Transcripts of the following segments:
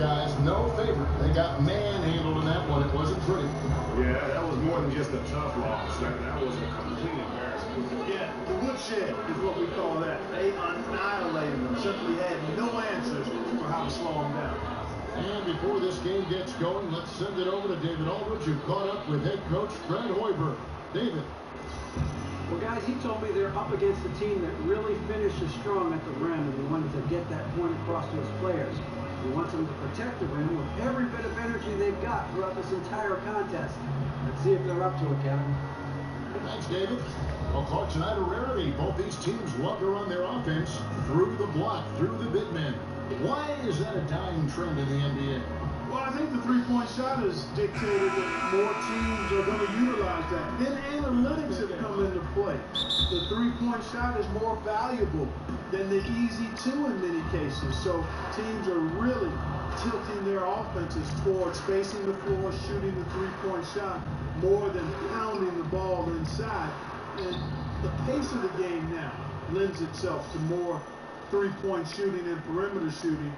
guys, no favorite. They got manhandled in that one. It wasn't pretty. Yeah, that was more than just a tough loss. That was a complete embarrassment. Yeah, the woodshed is what we call that. They annihilated them. Simply had no answers for how to slow them down. And before this game gets going, let's send it over to David Aldridge, who caught up with head coach Fred Hoiberg. David. Well, guys, he told me they're up against a team that really finishes strong at the rim, and he wanted to get that point across to his players. He wants them to protect the rim with every bit of energy they've got throughout this entire contest. Let's see if they're up to it, Kevin. Thanks, David. Well, Clark, tonight a rarity. Both these teams love to run their offense through the block, through the big men. Why is that a dying trend in the NBA? Well, I think the three-point shot has dictated that more teams are going to utilize that. Then analytics have come into play. The three-point shot is more valuable than the easy two in many cases. So teams are really tilting their offenses towards spacing the floor, shooting the three-point shot more than pounding the ball inside. And the pace of the game now lends itself to more three-point shooting and perimeter shooting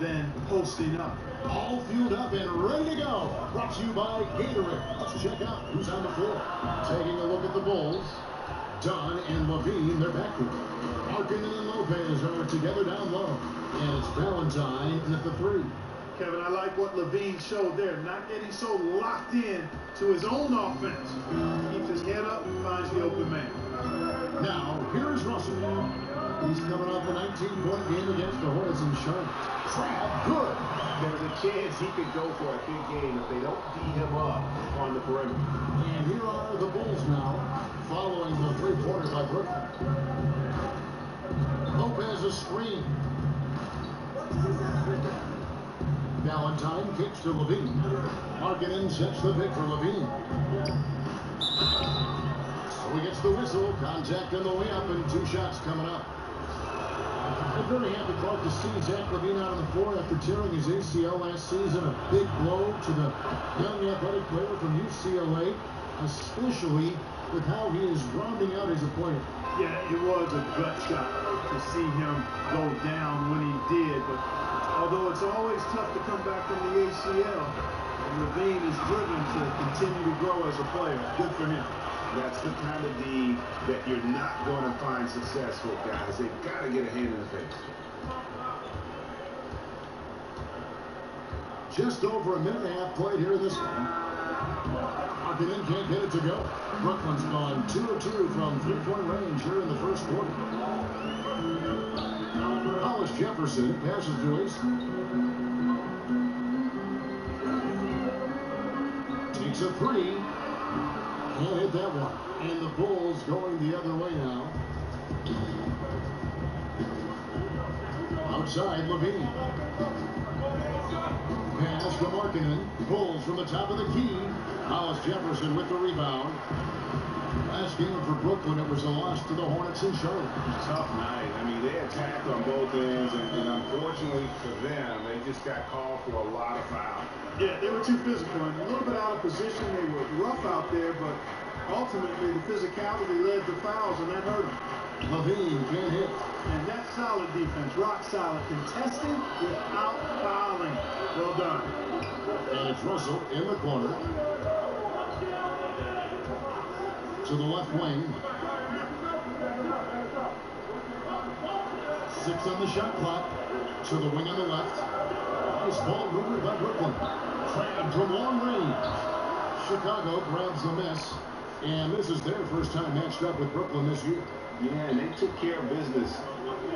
than posting up. All fueled up and ready to go. Brought to you by Gatorade. Let's check out who's on the floor. Taking a look at the Bulls. Dunn and Levine, they're backcourt. Markkanen and Lopez are together down low. And it's Valentine at the three. Kevin, I like what Levine showed there. Not getting so locked in to his own offense. Keeps his head up and finds the open man. Now, here's Russell. He's coming off a 19-point game against the Hornets in Charlotte. Trap, good. There's a chance he could go for a big game if they don't beat him up on the perimeter. And here are the Bulls now, following the three-pointer by Brooklyn. Lopez a screen. Valentine kicks to Levine. Markkanen sets the pick for Levine. So he gets the whistle. Contact on the way up and two shots coming up. I'm very happy, Clark, to see Zach LaVine out on the floor after tearing his ACL last season. A big blow to the young athletic player from UCLA, especially with how he is rounding out his opponent. Yeah, it was a gut shot to see him go down when he did. But although it's always tough to come back from the ACL, LaVine is driven to continue to grow as a player. Good for him. That's the kind of D that you're not going to find successful, guys. They've got to get a hand in the face. Just over a minute and a half played here in this one. Markkanen can't get it to go. Brooklyn's gone 2 of 2 from three-point range here in the first quarter. Hollis Jefferson passes to Ace. Takes a three. Can't hit that one. And the Bulls going the other way now. Outside, Levine. Pass to Markkanen. Bulls from the top of the key. Hollis Jefferson with the rebound. Last game for Brooklyn, it was a loss to the Hornets in Charlotte. Tough night. I mean, they attacked on both ends, and unfortunately for them, they just got called for a lot of fouls. Yeah, they were too physical and a little bit out of position. They were rough out there, but ultimately the physicality led to fouls, and that hurt them. Levine can't hit. And that's solid defense, rock solid, contesting without fouling. Well done. And it's Russell in the corner. To the left wing. 6 on the shot clock. To the wing on the left. Nice ball movement by Brooklyn. Trapped from long range. Chicago grabs the miss. And this is their first time matched up with Brooklyn this year. Yeah, and they took care of business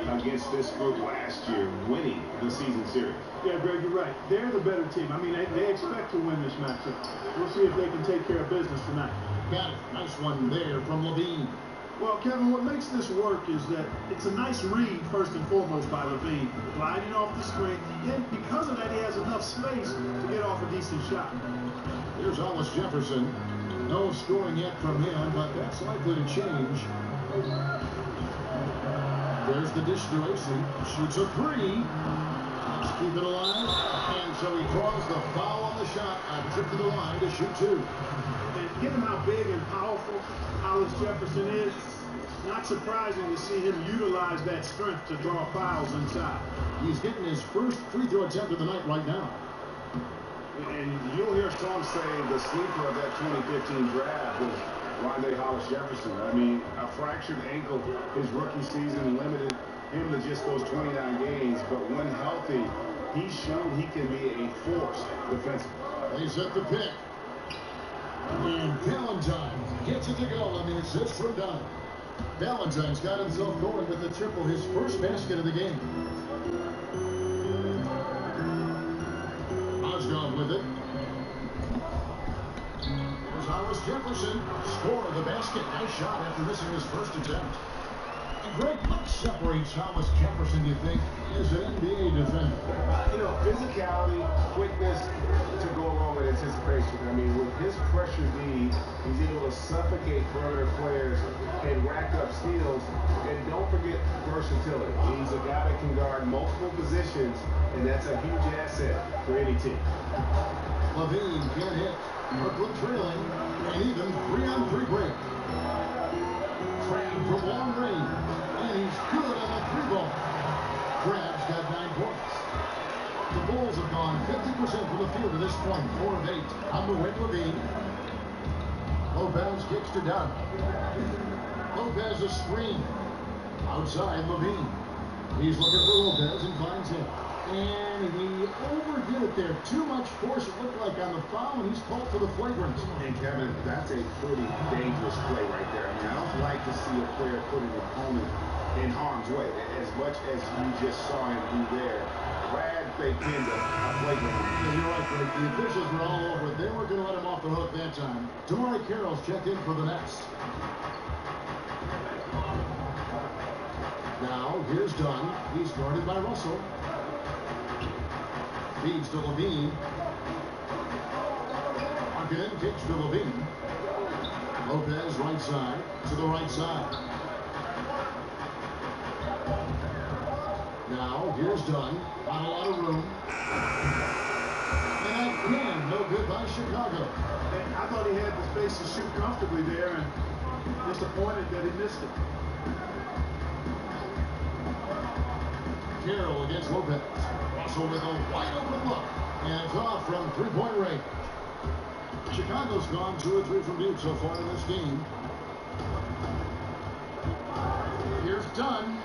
against this group last year, winning the season series. Yeah, Greg, you're right. They're the better team. I mean, they expect to win this matchup. We'll see if they can take care of business tonight. Got it. Nice one there from Levine. Well, Kevin, what makes this work is that it's a nice read, first and foremost, by Levine. Gliding off the screen. And because of that, he has enough space to get off a decent shot. Here's Hollis Jefferson. No scoring yet from him, but that's likely to change. There's the dish to AC. Shoots a three. Let's keep it alive. And so he draws the foul on the shot. A trip to the line to shoot two. And given how big and powerful Hollis Jefferson is, Not surprising to see him utilize that strength to draw fouls inside. He's getting his first free throw attempt of the night right now. And you'll hear some say the sleeper of that 2015 draft was Rondé Hollis Jefferson. I mean, a fractured ankle his rookie season limited him to just those 29 games. But when healthy, he's shown he can be a force defensively. They set the pick. And Valentine gets it to go. I mean, it's just from done. Valentine's got himself going with the triple, his first basket of the game. Osgood with it. Here's Hollis Jefferson. Score of the basket. Nice shot after missing his first attempt. And Greg, what separates Hollis Jefferson, you think, as an NBA defender? Physicality, quickness to go along with anticipation. I mean, with his pressure D, he's able to suffocate perimeter players and rack up steals. And don't forget versatility. He's a guy that can guard multiple positions, and that's a huge asset for any team. Levine can't hit. Brooklyn trailing, and even 3-on-3 break. Cram from long range, and he's good on the three ball. Crab's got 9 points. The Bulls have gone 50% from the field to this point, 4 of 8. On the wing, Levine. Lopez kicks to Dunn. Lopez a screen. Outside, Levine. He's looking for Lopez and finds him. And he overdid it there. Too much force, it looked like, on the foul, and he's called for the flagrant. And Kevin, that's a pretty dangerous play right there. I mean, I don't like to see a player put an opponent in harm's way. As much as you just saw him do there, Brad faked into a flagrant. Yeah, you're right, Greg. The officials were all over it. They weren't going to let him off the hook that time. Damari Carroll's checked in for the Nets. Now, here's Dunn. He's guarded by Russell. Feeds to Levine. Again, kicks to Levine. Lopez right side to the right side. Now, here's Dunn. Not a lot of room. And again, no good by Chicago. And I thought he had the space to shoot comfortably there, and disappointed that he missed it. Carroll against Lopez. Russell with a wide open look. And it's off from three-point range. Chicago's gone 2 or 3 from deep so far in this game. Here's Dunn.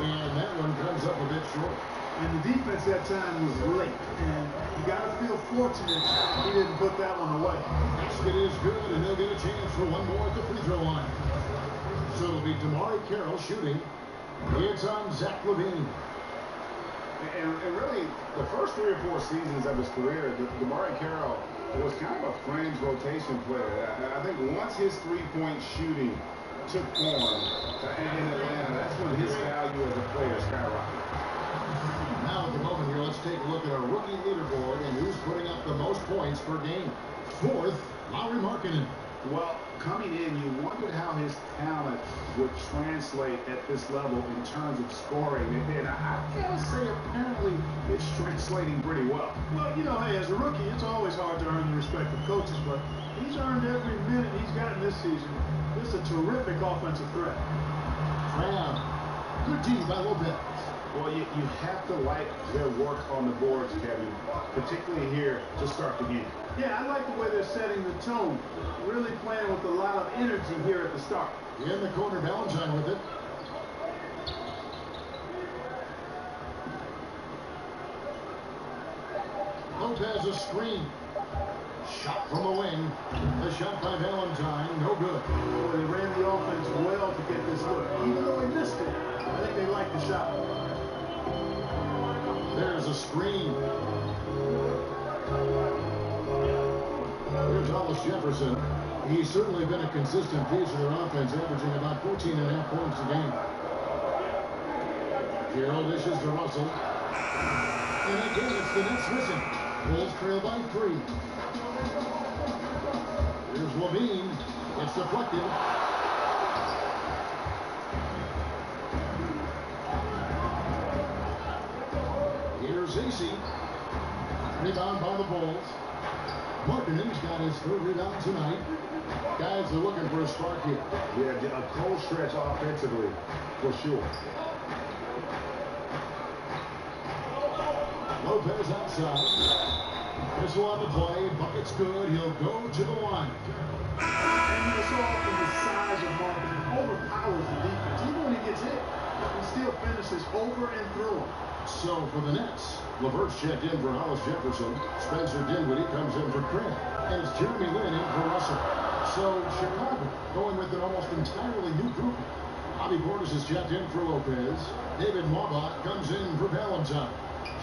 And that one comes up a bit short. And the defense that time was late. And you got to feel fortunate he didn't put that one away. Basket is good, and they'll get a chance for one more at the free throw line. So it'll be Damari Carroll shooting. It's on Zach Levine. And really, the first 3 or 4 seasons of his career, Damari Carroll was kind of a fringe rotation player. I think once his three-point shooting took form in Atlanta, that's when his value as a player skyrocketed. Now at the moment here, let's take a look at our rookie leaderboard and who's putting up the most points per game. 4th, Lauri Markkanen. Well, coming in, you wondered how his talent would translate at this level in terms of scoring. And I gotta say, apparently, it's translating pretty well. Well, hey, as a rookie, it's always hard to earn the respect of coaches, but he's earned every minute he's gotten this season. This is a terrific offensive threat. Graham. Good D by Lopez. Well, you have to like their work on the boards, Kevin, particularly here to start the game. Yeah, I like the way they're setting the tone. Really playing with a lot of energy here at the start. In the corner, Valentine with it. Lopez a screen. Shot from the wing. The shot by Valentine, no good. Boy, they ran the offense well to get this look. Even though he missed it, I think they liked the shot. There's a screen. Here's Hollis Jefferson. He's certainly been a consistent piece of their offense, averaging about 14.5 points a game. Carroll dishes to Russell. And again, it's the Nets missing. Bulls trail by 3. Here's Levine. It's deflected. Here's AC. Rebound by the Bulls. Markkanen's got his third rebound tonight. Guys are looking for a spark here. Yeah, a cold stretch offensively, for sure. Lopez outside. Whistle on the play. Bucket's good. He'll go to the line. And so often the size of Markkanen overpowers the defense. Even when he gets hit, he still finishes over and through him. So for the Nets, LeVert's checked in for Hollis Jefferson. Spencer Dinwiddie comes in for Grant. And it's Jeremy Lin in for Russell. So Chicago going with an almost entirely new group. Bobby Portis is checked in for Lopez. David Mauba comes in for Valentine.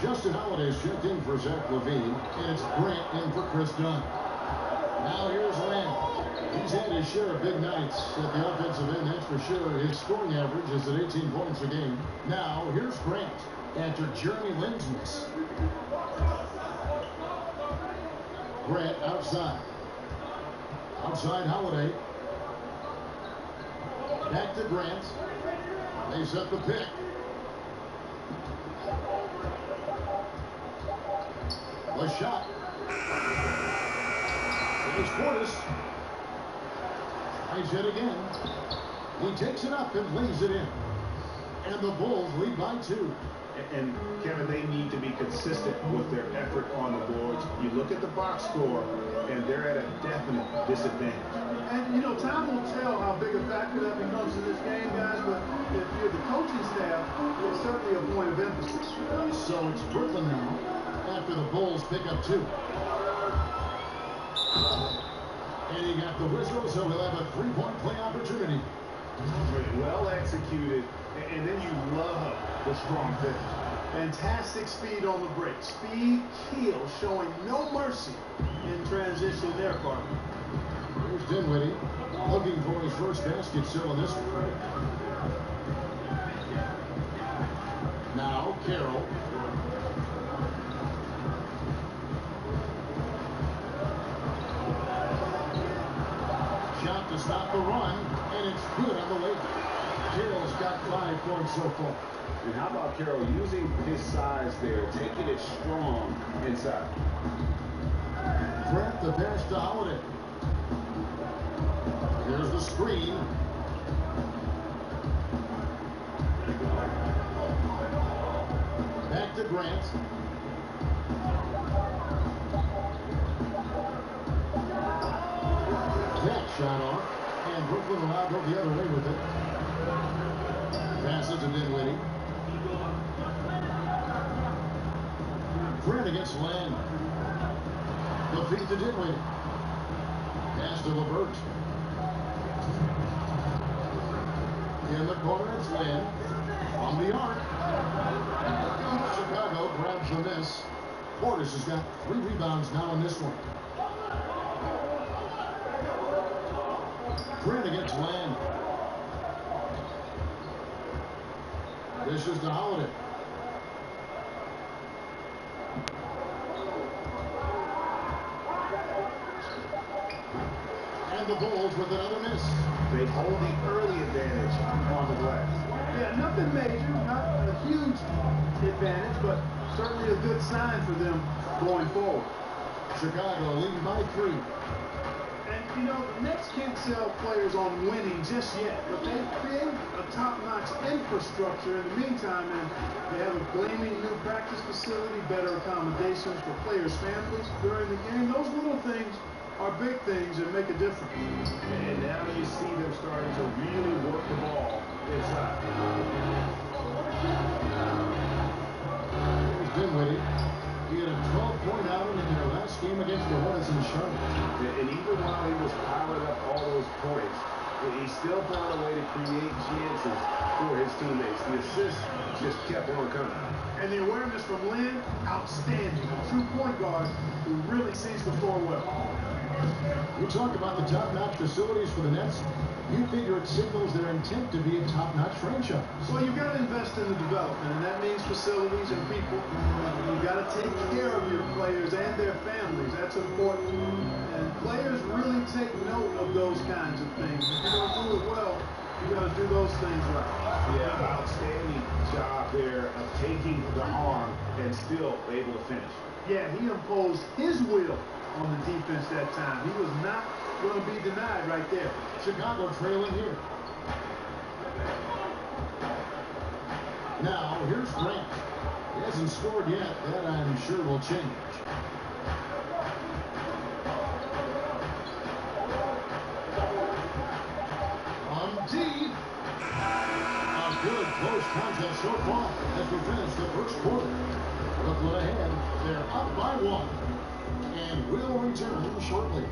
Justin Holiday's checked in for Zach LaVine. And it's Grant in for Chris Dunn. Now here's Lamb. He's had his share of big nights at the offensive end, that's for sure. His scoring average is at 18 points a game. Now here's Grant after Jeremy Lin's miss. Grant outside. Outside Holiday. Back to Grant. They set the pick. The shot. There's Portis. Tries it again. He takes it up and lays it in. And the Bulls lead by 2. And Kevin, they need to be consistent with their effort on the boards. You look at the box score, and they're at a definite disadvantage. And, you know, time will tell how big a factor that becomes in this game, guys, but if you're the coaching staff, it's certainly a point of emphasis. So it's Brooklyn now after the Bulls pick up 2. And he got the whistle, so he'll have a 3-point play opportunity. Well executed, and then you love the strong finish. Fantastic speed on the break. Speed kills, showing no mercy in transition there, partner. Here's Dinwiddie looking for his first basket still in this one. Now Carroll. Shot to stop the run, and it's good on the way. Carroll's got 5 points so far. And how about Carroll using his size there, taking it strong inside. Grant the pass to Holiday. Here's the screen. Back to Grant. That shot off, and Brooklyn will now go the other way with it. Pass it to Dinwiddie. Grant against Land. The feed to Dinwiddie. Pass to LeVert. In the corner, it's Land. On the arc. Chicago grabs the miss. Portis has got 3 rebounds now in this one. Grant against Land. This is the Holiday. And the Bulls with another miss. They hold the early advantage on the glass. Yeah, nothing major, not a huge advantage, but certainly a good sign for them going forward. Chicago leading by 3. And, you know, the Nets can't sell players on winning just yet, but they've created a top-notch infrastructure in the meantime, and they have a gleaming new practice facility, better accommodations for players' families during the game. Those little things are big things that make a difference. And now you see them starting to really work the ball inside. Here's Dinwiddie. He had a 12-point outing in their last game against the Hornets in Charlotte. And even while he was piling up all those points, he still found a way to create chances for his teammates. The assists just kept on coming. And the awareness from Lin, outstanding. A true point guard who really sees the floor well. You talk about the top-notch facilities for the Nets. You figure it signals their intent to be a top-notch franchise. Well, you've got to invest in the development, and that means facilities and people. You've got to take care of your players and their families. That's important. And players really take note of those kinds of things. If you're going to do it well, you got to do those things right. Yeah, outstanding job there of taking the harm and still able to finish. Yeah, he imposed his will on the defense that time. He was not going to be denied right there. Chicago trailing here. Now, here's Grant. He hasn't scored yet. That, I'm sure, will change. On deep. A good close contest so far as we finish the first quarter. Brooklyn ahead. They're up by 1. And will return shortly.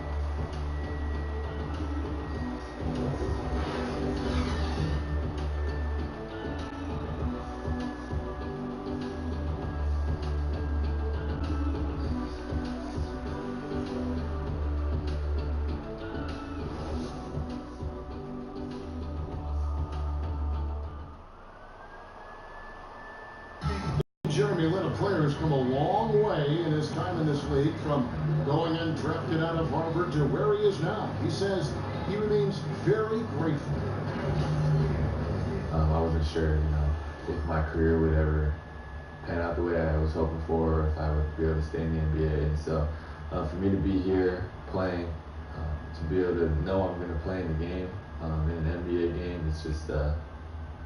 Jeremy Lin, a player who's come a long way in his time in this league, from going undrafted out of Harvard to where he is now. He says he remains very grateful. I wasn't sure, if my career would ever pan out the way I was hoping for, or if I would be able to stay in the NBA. And so, for me to be here playing, to be able to know I'm going to play in the game, in an NBA game, it's just,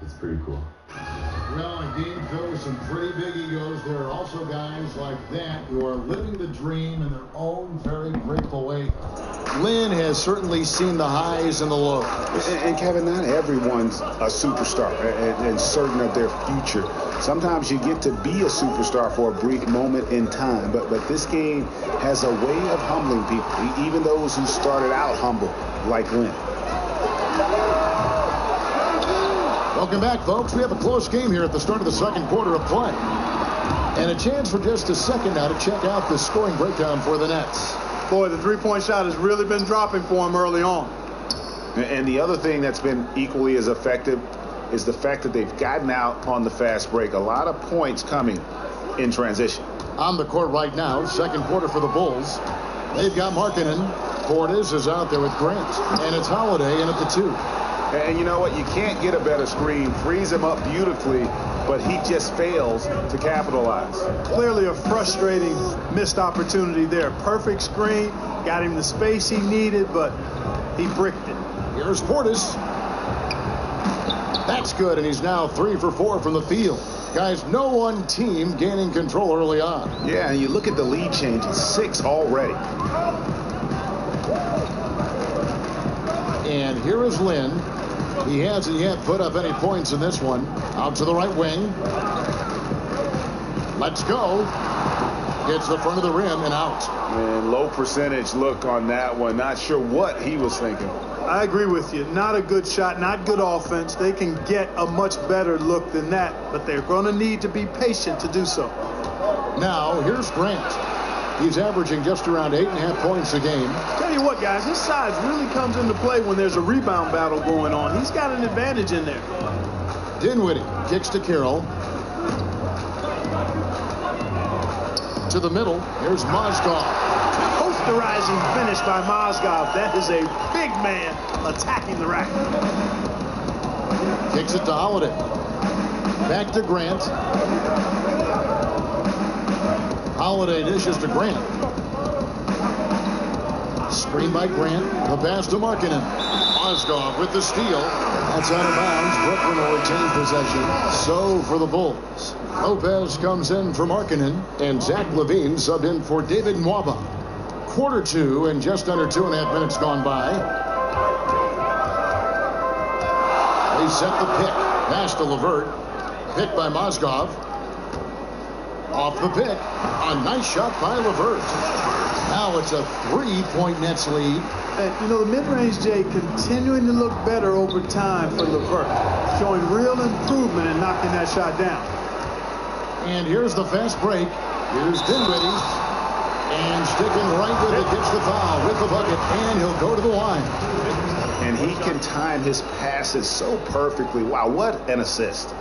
it's pretty cool. Well, a game filled with some pretty big egos. There are also guys like that who are living the dream in their own very grateful way. Lin has certainly seen the highs and the lows. And Kevin, not everyone's a superstar and certain of their future. Sometimes you get to be a superstar for a brief moment in time, but this game has a way of humbling people, even those who started out humble, like Lin. Welcome back, folks. We have a close game here at the start of the second quarter of play. And a chance for just a second now to check out the scoring breakdown for the Nets. Boy, the three-point shot has really been dropping for him early on. And the other thing that's been equally as effective is the fact that they've gotten out on the fast break. A lot of points coming in transition. On the court right now, second quarter for the Bulls. They've got Markkanen. Portis is out there with Grant. And it's Holiday in at the 2. And you know what? You can't get a better screen. Frees him up beautifully, but he just fails to capitalize. Clearly a frustrating missed opportunity there. Perfect screen, got him the space he needed, but he bricked it. Here's Portis. That's good, and he's now 3 for 4 from the field. Guys, no one team gaining control early on. Yeah, and you look at the lead change. It's 6 already. And here is Lin. He hasn't yet put up any points in this one. Out to the right wing. Let's go. Hits the front of the rim and out. And low percentage look on that one. Not sure what he was thinking. I agree with you. Not a good shot, not good offense. They can get a much better look than that, but they're going to need to be patient to do so. Now, here's Grant. He's averaging just around 8.5 points a game. Tell you what, guys, his size really comes into play when there's a rebound battle going on. He's got an advantage in there. Dinwiddie kicks to Carroll. To the middle. Here's Mozgov. Posterizing finish by Mozgov. That is a big man attacking the rack. Kicks it to Holiday. Back to Grant. Holiday dishes to Grant. Screen by Grant. The pass to Markkanen. Mozgov with the steal. That's out of bounds. Brooklyn will retain possession. So for the Bulls. Lopez comes in for Markkanen. And Zach LaVine subbed in for David Nwaba. Quarter 2 and just under 2.5 minutes gone by. They set the pick. Pass to LeVert. Pick by Mozgov. Off the pick. A nice shot by LeVert. Now it's a 3-point Nets lead. And, you know, the mid-range, Jay, continuing to look better over time for LeVert. Showing real improvement in knocking that shot down. And here's the fast break. Here's Dinwiddie. And sticking right with it, gets the foul with the bucket. And he'll go to the line. And he can time his passes so perfectly. Wow, what an assist.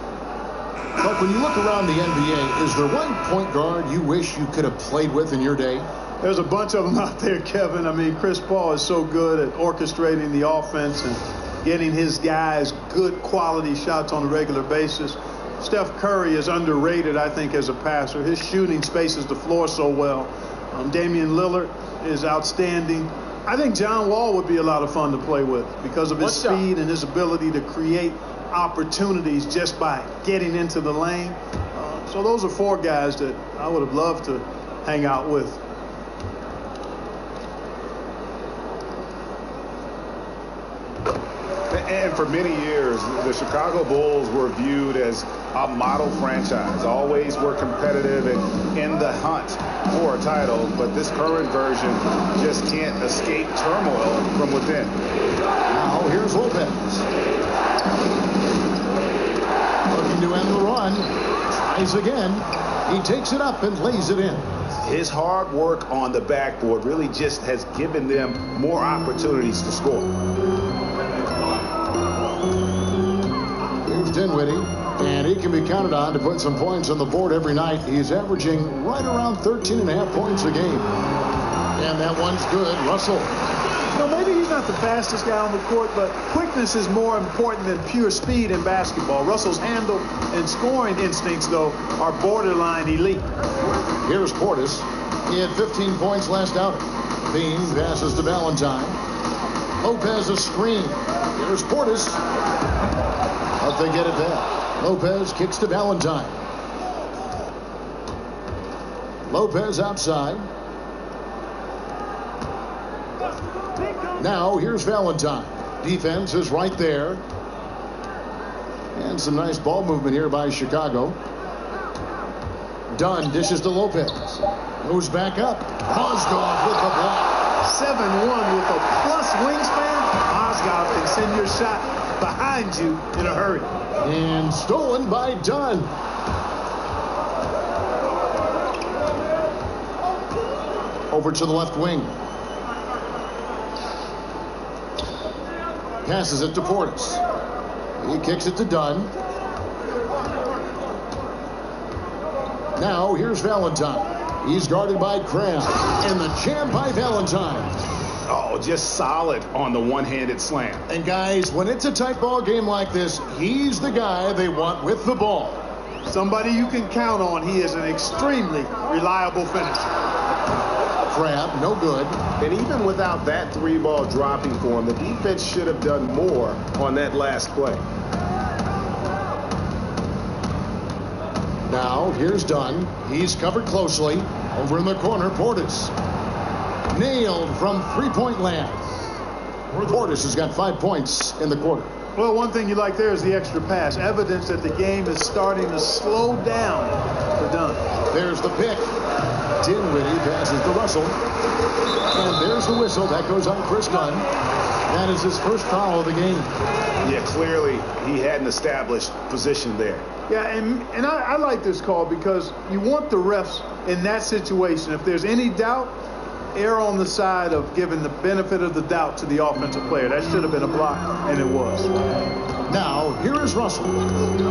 But when you look around the NBA, is there one point guard you wish you could have played with in your day? There's a bunch of them out there, Kevin. I mean, Chris Paul is so good at orchestrating the offense and getting his guys good quality shots on a regular basis. Steph Curry is underrated, I think, as a passer. His shooting spaces the floor so well. Damian Lillard is outstanding. I think John Wall would be a lot of fun to play with because of his speed and his ability to create opportunities just by getting into the lane. So those are 4 guys that I would have loved to hang out with. And for many years, the Chicago Bulls were viewed as a model franchise, always were competitive and in the hunt for a title, but this current version just can't escape turmoil from within. Now here's Lopez. Looking to end the run. Tries again. He takes it up and lays it in. His hard work on the backboard really just has given them more opportunities to score. Here's Dinwiddie, and he can be counted on to put some points on the board every night. He's averaging right around 13.5 points a game. And that one's good. Russell. You know, maybe he's not the fastest guy on the court, but quickness is more important than pure speed in basketball. Russell's handle and scoring instincts, though, are borderline elite. Here's Portis. He had 15 points last outing. Bean passes to Valentine. Lopez a screen. Here's Portis. But they get it back. Lopez kicks to Valentine. Lopez outside. Now here's Valentine. Defense is right there. And some nice ball movement here by Chicago. Dunn dishes to Lopez. Moves back up. Mozgov with the block. 7-1 with a plus wingspan. Mozgov can send your shot behind you in a hurry. And stolen by Dunn. Over to the left wing. Passes it to Portis. He kicks it to Dunn. Now here's Valentine. He's guarded by Cram. And the jam by Valentine. Oh, just solid on the one-handed slam. And guys, when it's a tight ball game like this, he's the guy they want with the ball. Somebody you can count on. He is an extremely reliable finisher. Crab, no good. And even without that 3-ball dropping for him, the defense should have done more on that last play. Now, here's Dunn. He's covered closely. Over in the corner, Portis. Nailed from three-point land. Portis has got 5 points in the quarter. Well, one thing you like there is the extra pass. Evidence that the game is starting to slow down for Dunn. There's the pick. Dinwiddie passes to Russell. And there's the whistle. That goes on Chris Dunn. That is his first foul of the game. Yeah, clearly he hadn't established position there. Yeah, and I like this call because you want the refs in that situation. If there's any doubt, err on the side of giving the benefit of the doubt to the offensive player. That should have been a block, and it was. Now, here is Russell.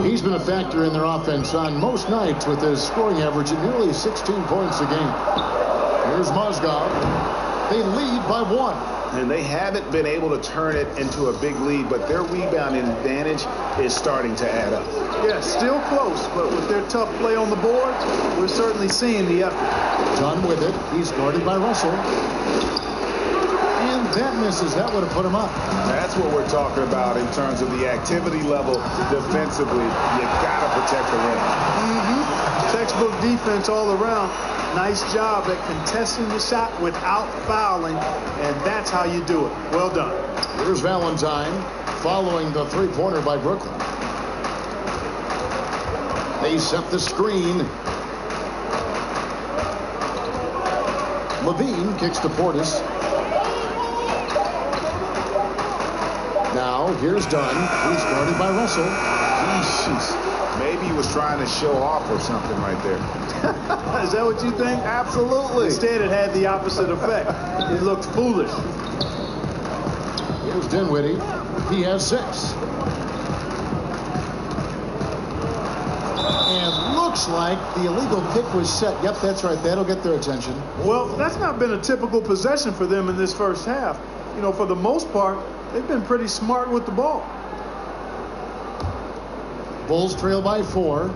He's been a factor in their offense on most nights with his scoring average at nearly 16 points a game. Here's Mozgov. They lead by 1. And they haven't been able to turn it into a big lead, but their rebounding advantage is starting to add up. Yeah, still close, but with their tough play on the board, we're certainly seeing the effort. Dunn with it. He's guarded by Russell. And that misses. That would have put him up. That's what we're talking about in terms of the activity level defensively. You got to protect the rim. Textbook defense all around. Nice job at contesting the shot without fouling, and that's how you do it. Well done. Here's Valentine following the three-pointer by Brooklyn. They set the screen. Levine kicks to Portis. Now here's Dunn. He's guarded by Russell. Jeez. Maybe he was trying to show off or something right there. Is that what you think? Absolutely. Instead, it had the opposite effect. It looked foolish. Here's Dinwiddie. He has 6. And looks like the illegal kick was set. Yep, that's right. That'll get their attention. Well, that's not been a typical possession for them in this first half. You know, for the most part, they've been pretty smart with the ball. Bulls trail by 4.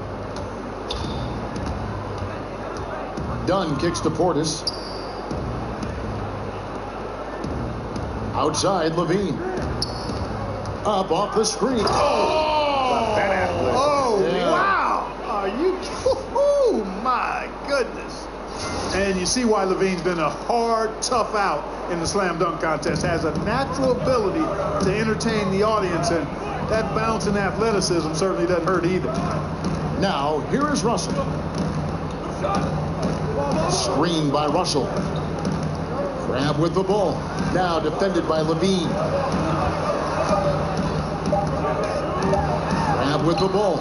Dunn kicks to Portis. Outside, Levine. Up off the screen. Oh! That athlete. Oh, yeah. Wow. Are you? Oh, my goodness. And you see why Levine's been a hard, tough out in the slam dunk contest. Has a natural ability to entertain the audience, and that bounce and athleticism certainly doesn't hurt either. Now, here is Russell. Screen by Russell. Crab with the ball. Now defended by Levine. Crab with the ball.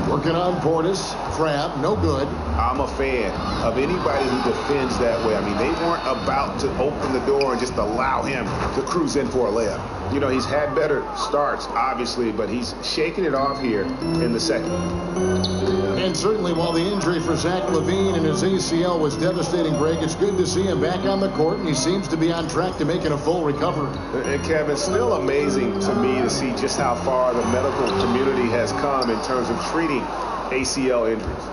Working on Portis. Crab, no good. I'm a fan of anybody who defends that way. I mean, they weren't about to open the door and just allow him to cruise in for a layup. You know, he's had better starts, obviously, but he's shaking it off here in the second. And certainly while the injury for Zach Levine and his ACL was devastating, Greg, it's good to see him back on the court, and he seems to be on track to making a full recovery. And Kevin, still amazing to me to see just how far the medical community has come in terms of treating ACL injuries.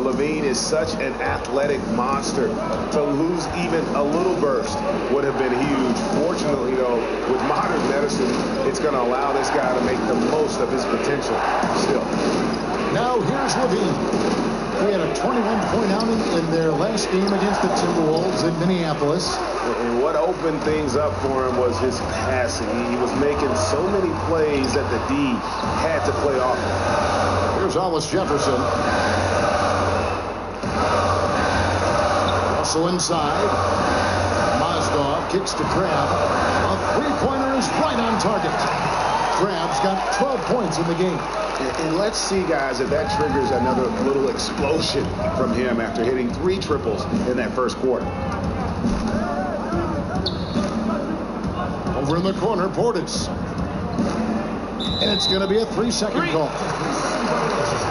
Levine is such an athletic monster. To lose even a little burst would have been huge. Fortunately, though, with modern medicine, it's going to allow this guy to make the most of his potential still. Now here's Levine. He had a 21-point outing in their last game against the Timberwolves in Minneapolis. And what opened things up for him was his passing. He was making so many plays that the D had to play off him. Here's Hollis Jefferson. Russell inside. Mozgov kicks to Crab. A three-pointer is right on target. Crab's got 12 points in the game. And let's see, guys, if that triggers another little explosion from him after hitting 3 triples in that first quarter. Over in the corner, Portis. And it's going to be a 3-second call.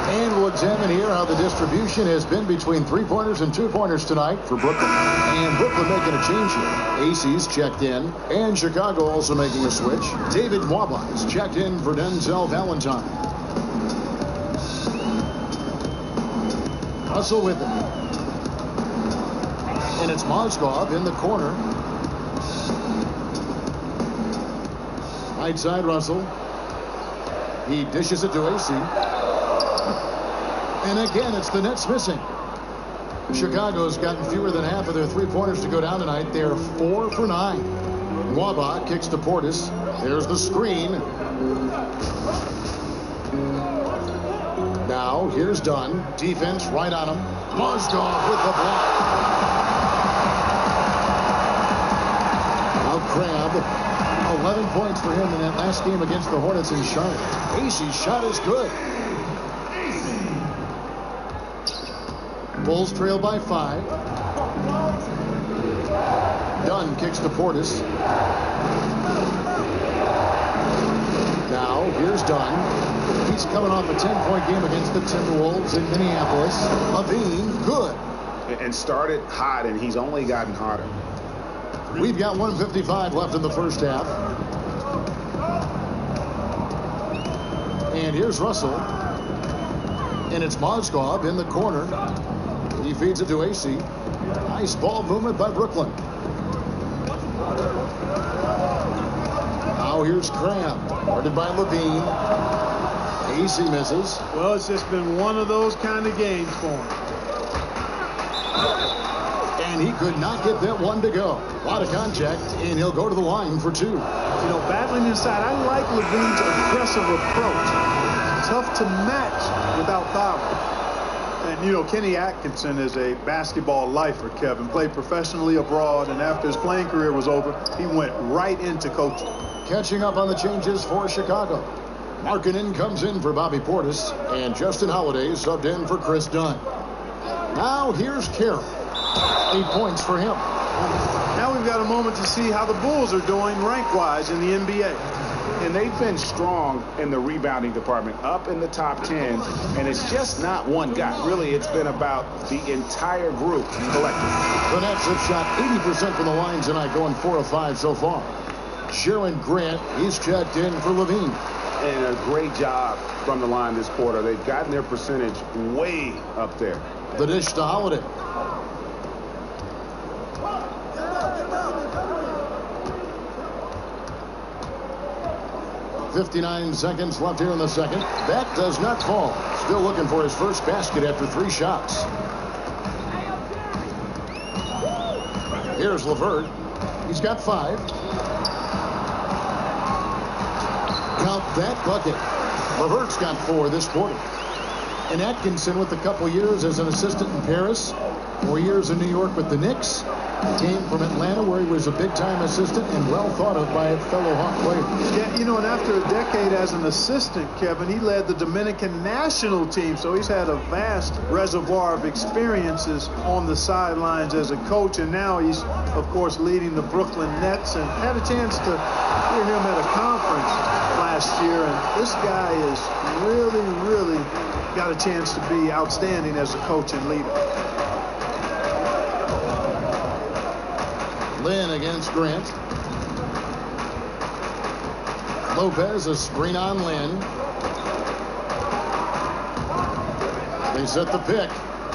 And we'll examine here how the distribution has been between 3-pointers and 2-pointers tonight for Brooklyn. And Brooklyn making a change here. AC's checked in. And Chicago also making a switch. David Waba's checked in for Denzel Valentine. Russell with it. And it's Mozgov in the corner. Right side, Russell. He dishes it to AC. And again, it's the Nets missing. Chicago's gotten fewer than half of their 3-pointers to go down tonight. They're 4 for 9. Waba kicks to Portis. There's the screen. Now, here's Dunn. Defense right on him. Mozgov with the block. Now Crab. 11 points for him in that last game against the Hornets in Charlotte. AC's shot is good. Bulls trail by 5. Dunn kicks to Portis. Now, here's Dunn. He's coming off a 10-point game against the Timberwolves in Minneapolis. Levine, good. And started hot, and he's only gotten hotter. We've got 1:55 left in the first half. And here's Russell. And it's Mozgov in the corner. He feeds it to AC. Nice ball movement by Brooklyn. Now here's Crab. Guarded by Levine. AC misses. Well, it's just been one of those kind of games for him. And he could not get that one to go. A lot of contact, and he'll go to the line for 2. You know, battling inside, I like Levine's aggressive approach. Tough to match without fouling. And, you know, Kenny Atkinson is a basketball lifer, Kevin. Played professionally abroad, and after his playing career was over, he went right into coaching. Catching up on the changes for Chicago. Markkanen comes in for Bobby Portis, and Justin Holiday subbed in for Chris Dunn. Now here's Carroll. 8 points for him. Now we've got a moment to see how the Bulls are doing rank-wise in the NBA. And they've been strong in the rebounding department, up in the top 10, and it's just not one guy. Really, it's been about the entire group collectively. The Nets have shot 80% from the line tonight, going 4 of 5 so far. Sharon Grant, he's checked in for Levine. And a great job from the line this quarter. They've gotten their percentage way up there. The dish to Holiday. 59 seconds left here in the second. That does not fall. Still looking for his first basket after 3 shots. Here's LeVert. He's got 5. Count that bucket. LeVert's got 4 this quarter. And Atkinson, with a couple years as an assistant in Paris, 4 years in New York with the Knicks, came from Atlanta, where he was a big-time assistant and well thought of by fellow Hawk players. Yeah, you know, and after a decade as an assistant, Kevin, he led the Dominican national team, so he's had a vast reservoir of experiences on the sidelines as a coach, and now he's, of course, leading the Brooklyn Nets, and had a chance to hear him at a conference last year, and this guy is really got a chance to be outstanding as a coach and leader. Lynn against Grant. Lopez, a screen on Lynn. They set the pick.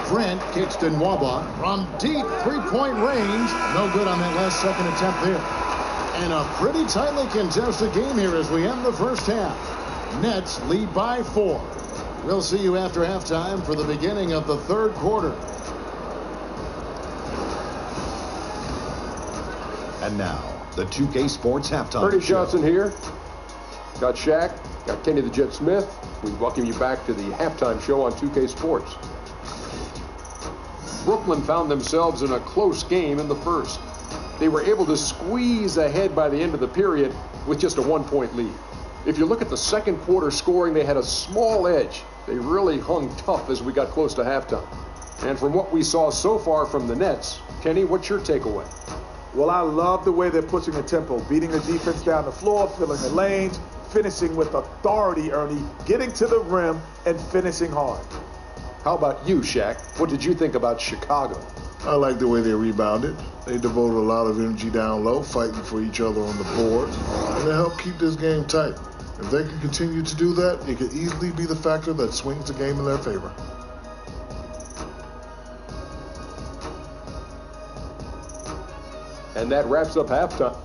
Grant kicks to Nwaba from deep 3-point range. No good on that last second attempt there. And a pretty tightly contested game here as we end the first half. Nets lead by 4. We'll see you after halftime for the beginning of the third quarter. And now, the 2K Sports Halftime Ernie Show. Johnson here. Got Shaq, got Kenny the Jet Smith. We welcome you back to the halftime show on 2K Sports. Brooklyn found themselves in a close game in the first. They were able to squeeze ahead by the end of the period with just a 1-point lead. If you look at the second quarter scoring, they had a small edge. They really hung tough as we got close to halftime. And from what we saw so far from the Nets, Kenny, what's your takeaway? Well, I love the way they're pushing the tempo, beating the defense down the floor, filling the lanes, finishing with authority, Ernie, getting to the rim and finishing hard. How about you, Shaq? What did you think about Chicago? I like the way they rebounded. They devoted a lot of energy down low, fighting for each other on the board, and they helped keep this game tight. If they can continue to do that, it could easily be the factor that swings the game in their favor. And that wraps up halftime.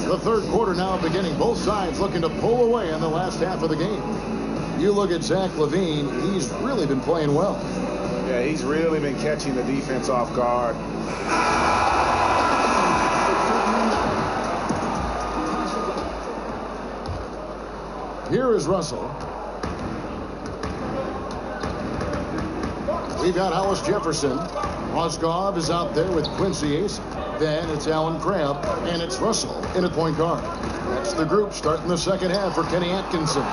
The third quarter now beginning. Both sides looking to pull away in the last half of the game. You look at Zach LaVine, he's really been playing well. Yeah, he's really been catching the defense off guard. Here is Russell. We've got Hollis Jefferson. Moskov is out there with Quincy Ace. Then it's Allen Crabb, and it's Russell in at point guard. That's the group starting the second half for Kenny Atkinson.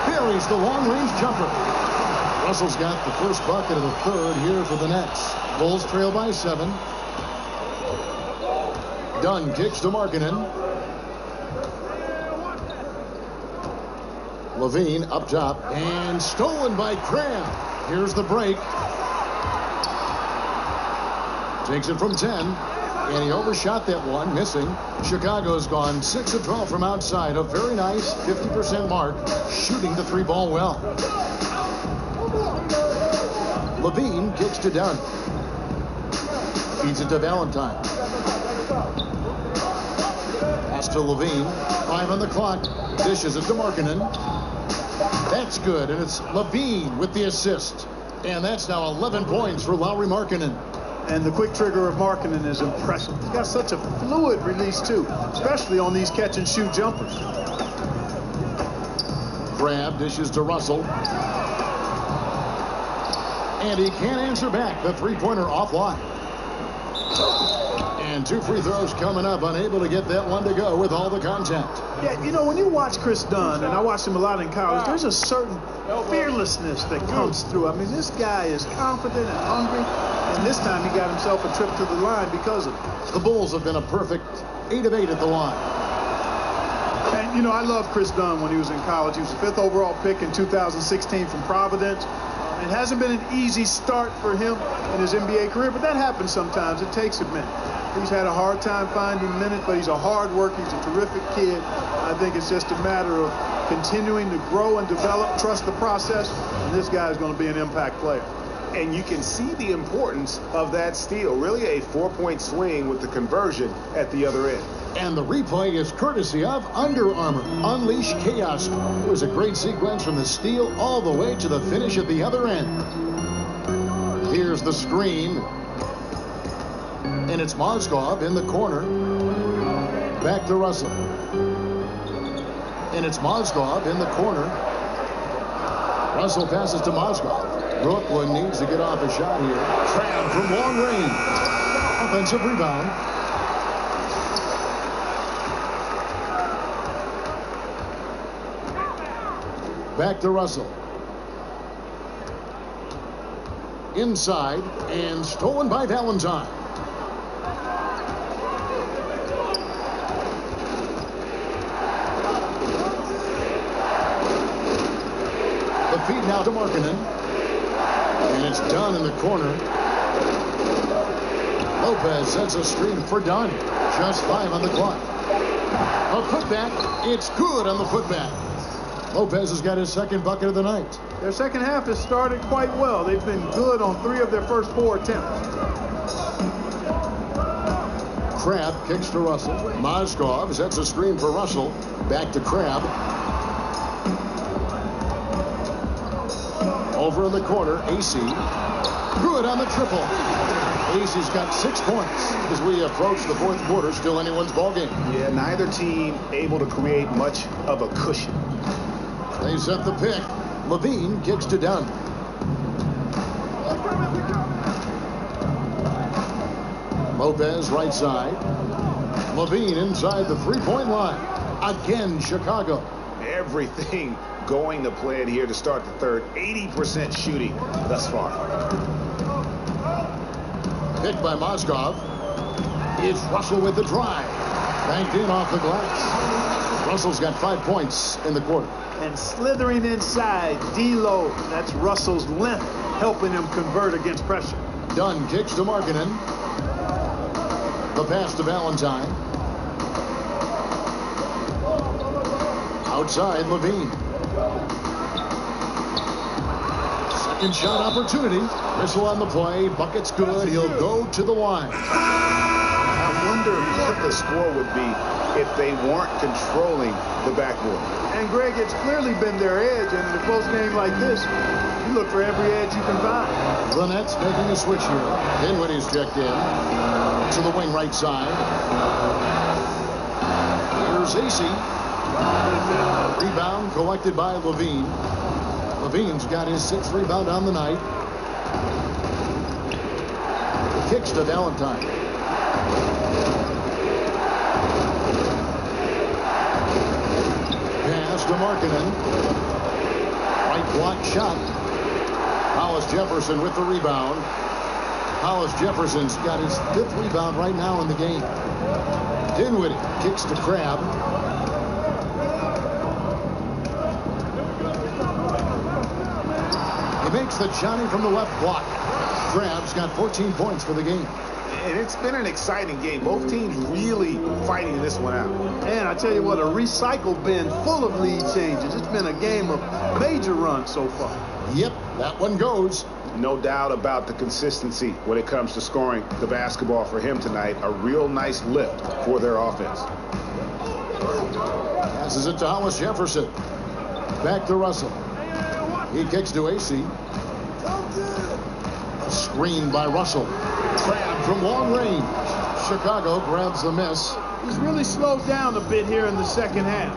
Buries the long-range jumper. Russell's got the first bucket of the third here for the Nets. Bulls trail by 7. Dunn kicks to Markkanen. LaVine up top and stolen by Crabb. Here's the break. Takes it from 10, and he overshot that one, missing. Chicago's gone 6 of 12 from outside, a very nice 50% mark, shooting the 3-ball well. LaVine kicks to Dunn. Feeds it to Valentine. Pass to LaVine. 5 on the clock. Dishes it to Markkanen. That's good, and it's LaVine with the assist. And that's now 11 points for Lauri Markkanen. And the quick trigger of Markkanen is impressive. He's got such a fluid release, too, especially on these catch-and-shoot jumpers. Crabb dishes to Russell. And he can't answer back. The three-pointer offline. And 2 free throws coming up. Unable to get that one to go with all the contact. Yeah, you know, when you watch Chris Dunn, and I watched him a lot in college, there's a certain fearlessness that comes through. I mean, this guy is confident and hungry, and this time he got himself a trip to the line because of it. The Bulls have been a perfect 8 of 8 at the line. And, you know, I loved Chris Dunn when he was in college. He was the 5th overall pick in 2016 from Providence. It hasn't been an easy start for him in his NBA career, but that happens sometimes. It takes a minute. He's had a hard time finding minutes, but he's a hard worker. He's a terrific kid. I think it's just a matter of continuing to grow and develop, trust the process, and this guy is going to be an impact player. And you can see the importance of that steal. Really a 4-point swing with the conversion at the other end. And the replay is courtesy of Under Armour. Unleash chaos. It was a great sequence from the steal all the way to the finish at the other end. Here's the screen. And it's Mozgov in the corner. Back to Russell. And it's Mozgov in the corner. Russell passes to Mozgov. Brooklyn needs to get off a shot here. Crab from long range. Offensive rebound. Back to Russell. Inside and stolen by Valentine. The feed now to Markkanen. And it's Dunn in the corner. Lopez sets a screen for Dunn. Just 5 on the clock. A putback. It's good on the putback. Lopez has got his second bucket of the night. Their second half has started quite well. They've been good on 3 of their first 4 attempts. Crab kicks to Russell. Mozgov sets a screen for Russell. Back to Crab. Over in the corner, AC. Good on the triple. AC's got 6 points as we approach the fourth quarter. Still anyone's ballgame. Yeah, neither team able to create much of a cushion. They set the pick. Levine kicks to Dunn. Lopez right side. Levine inside the 3-point line. Again, Chicago. Everything going to plan here to start the third. 80% shooting thus far. Picked by Mozgov. It's Russell with the drive. Banked in off the glass. Russell's got 5 points in the quarter. And slithering inside, D-Lo. That's Russell's length helping him convert against pressure. Dunn kicks to Markkanen. The pass to Valentine. Outside, Levine. Second shot opportunity. Whistle on the play. Bucket's good. He'll go to the line. I wonder what the score would be if they weren't controlling the backboard. And Greg, it's clearly been their edge, and in a close game like this, you look for every edge you can find. The Nets making a switch here. Dinwiddie's checked in to the wing right side. Here's AC. Rebound collected by Levine. Levine's got his 6th rebound on the night. Kicks to Valentine. Pass to Markkanen. Right block shot. Hollis Jefferson with the rebound. Hollis Jefferson's got his 5th rebound right now in the game. Dinwiddie kicks to Crab. He makes the Johnny from the left block. Crab's got 14 points for the game. And it's been an exciting game. Both teams really fighting this one out. And I tell you what, a recycle bin full of lead changes. It's been a game of major runs so far. Yep, that one goes. No doubt about the consistency when it comes to scoring the basketball for him tonight. A real nice lift for their offense. Passes it to Hollis Jefferson. Back to Russell. He kicks to AC. Screen by Russell. Crab from long range. Chicago grabs the miss. He's really slowed down a bit here in the second half.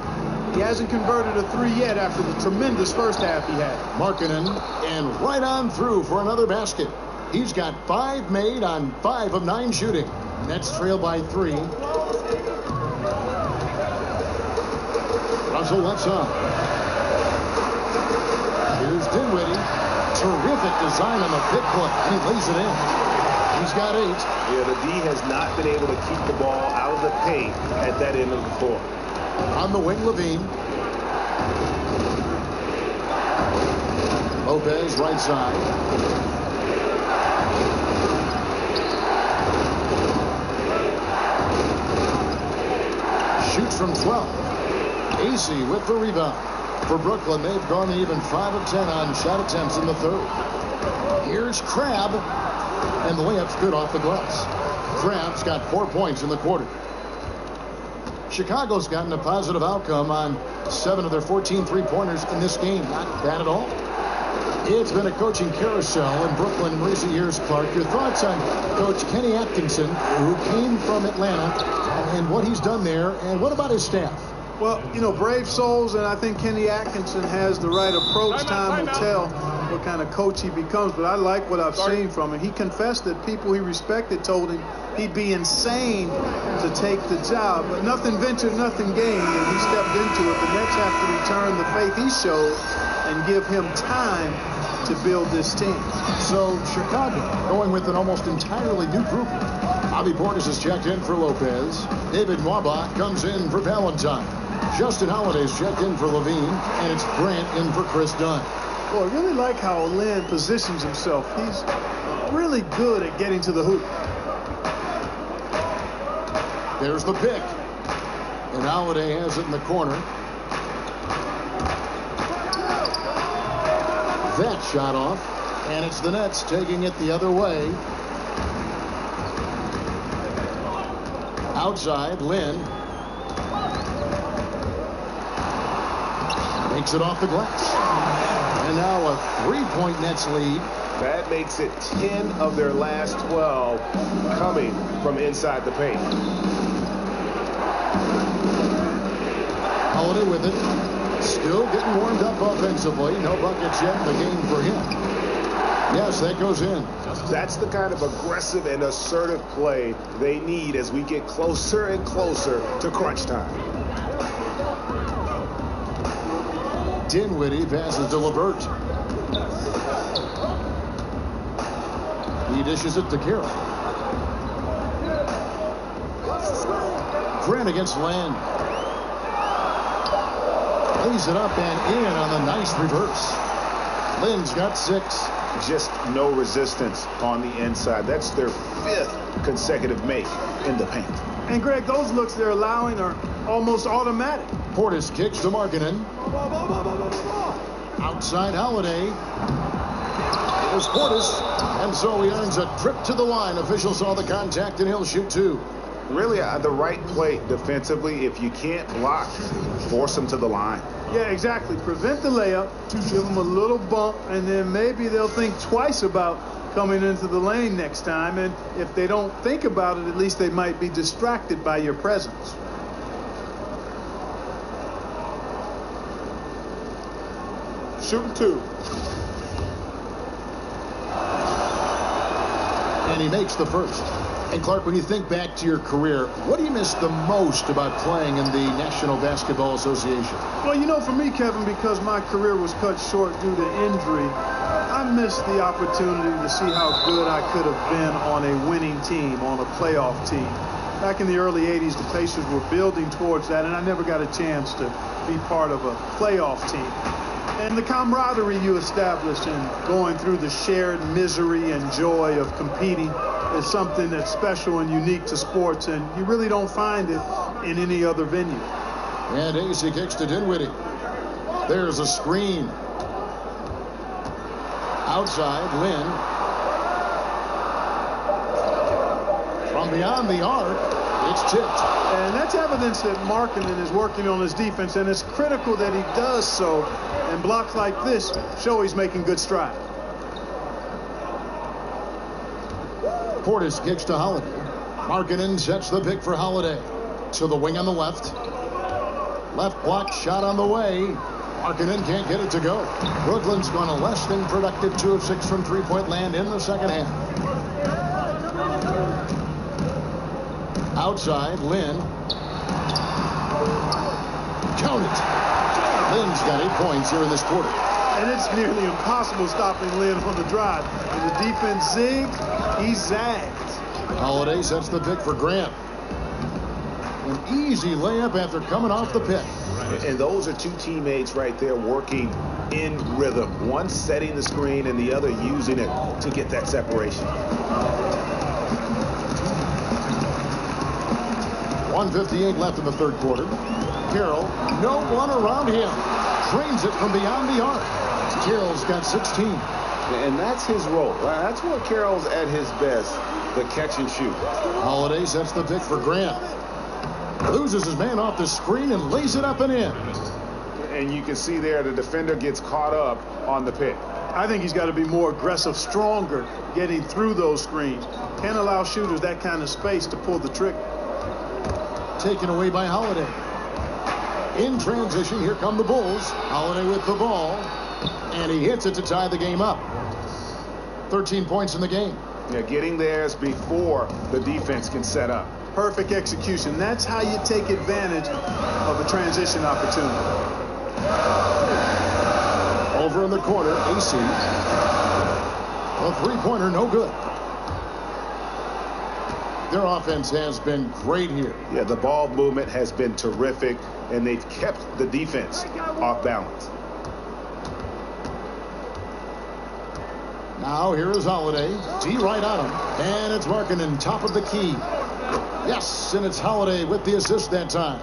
He hasn't converted a 3 yet after the tremendous first half he had. Markkanen and right on through for another basket. He's got 5 made on 5 of 9 shooting. Nets trail by 3. Russell lets up. Here's Dinwiddie. Terrific design on the pick foot. And he lays it in. He's got 8. Yeah, the D has not been able to keep the ball out of the paint at that end of the floor. On the wing, Levine. Lopez, right side. Shoots from 12. AC with the rebound. For Brooklyn, they've gone even 5 of 10 on shot attempts in the third. Here's Crabb, and the layup's good off the glass. Crabb's got 4 points in the quarter. Chicago's gotten a positive outcome on 7 of their 14 three-pointers in this game. Not bad at all. It's been a coaching carousel in Brooklyn in recent years, Clark. Your thoughts on Coach Kenny Atkinson, who came from Atlanta, and what he's done there, and what about his staff? Well, you know, brave souls, and I think Kenny Atkinson has the right approach. Time will tell what kind of coach he becomes, but I like what I've seen from him. He confessed that people he respected told him he'd be insane to take the job, but nothing ventured, nothing gained, and he stepped into it. The Nets have to return the faith he showed and give him time to build this team. So Chicago going with an almost entirely new group. Bobby Portis has checked in for Lopez. David Mwaba comes in for Valentine. Justin Holiday's checked in for Levine, and it's Grant in for Chris Dunn. Well, I really like how Lynn positions himself. He's really good at getting to the hoop. There's the pick, and Holiday has it in the corner. That shot off, and it's the Nets taking it the other way. Outside, Lynn makes it off the glass. And now a 3-point Nets lead. That makes it 10 of their last 12 coming from inside the paint. Holiday with it. Still getting warmed up offensively. No buckets yet in the game for him. Yes, that goes in. That's the kind of aggressive and assertive play they need as we get closer and closer to crunch time. Dinwiddie passes to LeVert. He dishes it to Carroll. Grant against Land. Lays it up and in on the nice reverse. Lynn's got 6. Just no resistance on the inside. That's their 5th consecutive make in the paint. And Greg, those looks they're allowing are almost automatic. Portis kicks to Markkanen. Outside Holiday. Here's Portis. And so he earns a trip to the line. Officials saw the contact and he'll shoot 2. Really the right play defensively. If you can't block, force them to the line. Yeah, exactly. Prevent the layup, give them a little bump, and then maybe they'll think twice about coming into the lane next time. And if they don't think about it, at least they might be distracted by your presence. Shooting 2. And he makes the first. And Clark, when you think back to your career, what do you miss the most about playing in the National Basketball Association? Well, you know, for me, Kevin, because my career was cut short due to injury, I missed the opportunity to see how good I could have been on a winning team, on a playoff team. Back in the early 80s, the Pacers were building towards that, and I never got a chance to be part of a playoff team. And the camaraderie you establish in going through the shared misery and joy of competing is something that's special and unique to sports, and you really don't find it in any other venue. And AC kicks to Dinwiddie. There's a screen. Outside, Lynn. From beyond the arc, it's tipped. And that's evidence that Markkanen is working on his defense, and it's critical that he does so. And blocks like this show he's making good strides. Portis kicks to Holiday. Markkanen sets the pick for Holiday. To the wing on the left. Left block shot on the way. Markkanen can't get it to go. Brooklyn's gone a less than productive 2 of 6 from three-point land in the second half. Outside, Lynn. Count it. Lynn's got 8 points here in this quarter. And it's nearly impossible stopping Lynn on the drive. When the defense zigged, he zagged. Holiday sets the pick for Grant. An easy layup after coming off the pick. And those are 2 teammates right there working in rhythm. One setting the screen and the other using it to get that separation. 1:58 left in the third quarter. Carroll, no one around him. Drains it from beyond the arc. Carroll's got 16. And that's his role. That's where Carroll's at his best, the catch and shoot. Holiday sets the pick for Grant. Loses his man off the screen and lays it up and in. And you can see there the defender gets caught up on the pick. I think he's got to be more aggressive, stronger, getting through those screens. Can't allow shooters that kind of space to pull the trigger. Taken away by Holiday. In transition, here come the Bulls. Holiday with the ball, and he hits it to tie the game up. 13 points in the game. Yeah, getting theirs before the defense can set up. Perfect execution. That's how you take advantage of a transition opportunity. Over in the corner, AC. A three-pointer, no good. Their offense has been great here. Yeah, the ball movement has been terrific, and they've kept the defense off balance. Now here is Holiday. D right on him. And it's Markkanen, top of the key. Yes, and it's Holiday with the assist that time.